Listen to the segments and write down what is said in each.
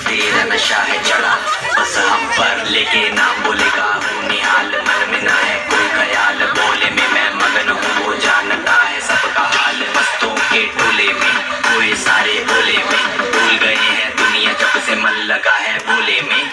तेरा नशा है चढ़ा बस हम पर, लेके नाम बोलेगा हूँ निहाल, मन में ना है कोई ख्याल, बोले में मैं मगन हूँ, वो जानता है सबका हाल। मस्तों के टोले में कोई सारे बोले में, भूल गए हैं दुनिया जब से मन लगा है बोले में।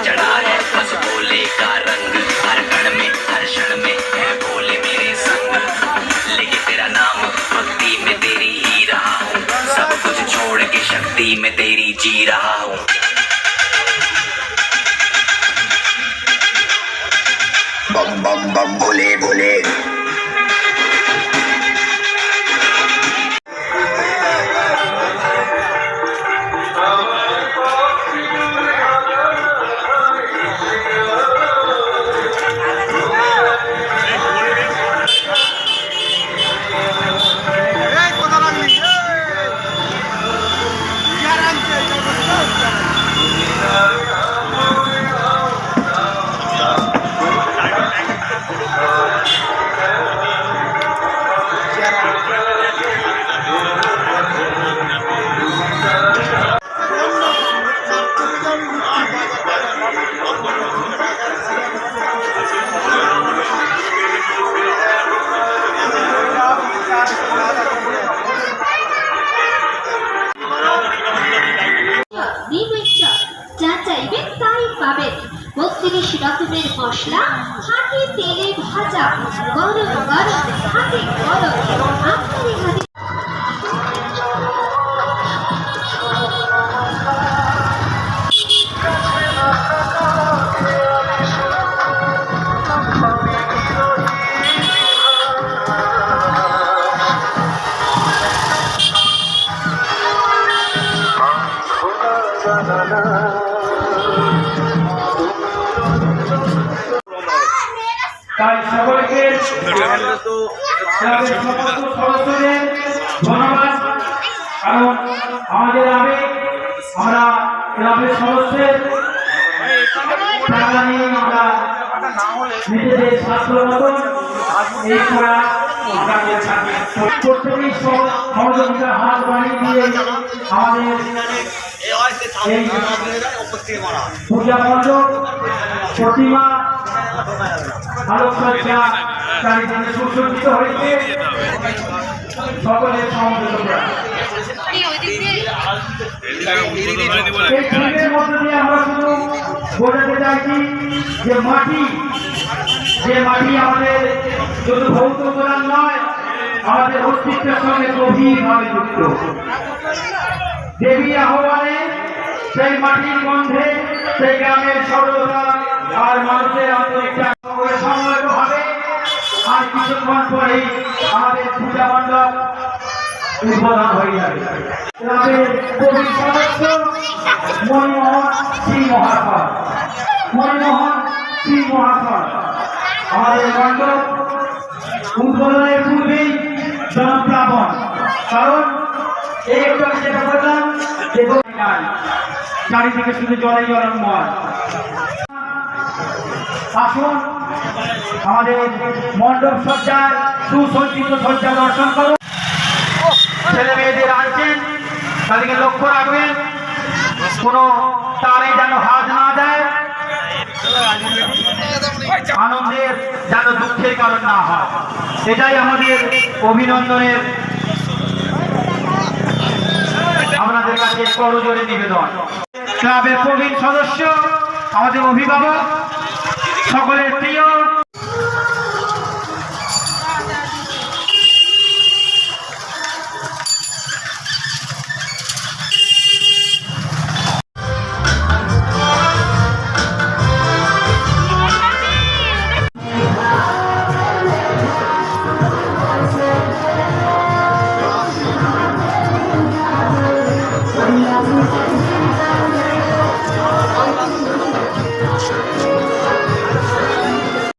चढ़ा है बस भोले का रंग, हर कण में हर क्षण में है भोले मेरे संग, लेके तेरा नाम भक्ति में तेरी ही रहा हूँ, सब कुछ छोड़ के शक्ति में तेरी जी रहा हूँ। बम बम बम भोले भोले। রকমের মশলা হাতে তেলে ভাজা গরম গরম হাতে গরম আপনারই হাতে। তাই সকলকে সদস্যদের ধন্যবাদ, কারণ আমাদের আবেগ, আমরা ক্লাবের সদস্যের টাকা নিয়ে আমরা নিজেদের ছাত্র মতন এই করা প্রত্যেকেই সহযোগিতার হাত বাড়িয়ে দিয়ে আমাদের এই পূজা মণ্ডপ প্রতিমা আলোকসজ্জা চারিদিকে সুসজ্জিত হয়েছে। সকলের সমবেদনা এই মধ্যে দিয়ে আমরা শুধু বোঝাতে চাইছি যে মাটি আমাদের শুধু ভৌত উপাদান নয়, আমাদের অস্তিত্বের সঙ্গে গভীরভাবে যুক্ত। দেবী আহ্বানে সেই মাটির গন্ধে সেই গ্রামের সরলতা আর মানুষের আন্তরিকতা সংলগ্ন হবে। আর কিছুক্ষণ পরেই আমাদের পূজা মণ্ডপ উদ্বোধন হয়ে যাবে। গ্রামের কবি সদস্য মনমোহন সিং মহাশয়, আমাদের মণ্ডপ উদ্বোধনের পূর্বেই জনপ্লাবন, কারণ এই একটু আমি যেটা বললাম যে চারিদিকে শুধু জলে জলময়। আসুন আমাদের মণ্ডপ সজ্জার সুসজ্জিত সজ্জা দর্শন করুন। ছেলে মেয়েদের আনছেন তাদেরকে লক্ষ্য রাখবেন, কোনো তারে যেন হাত না দেয়, আনন্দের যেন দুঃখের কারণ না হয়, এটাই আমাদের অভিনন্দনের আপনাদের কাছে করজোড়ে নিবেদন। ক্লাবের প্রবীণ সদস্য, আমাদের অভিভাবক, সকলের প্রিয়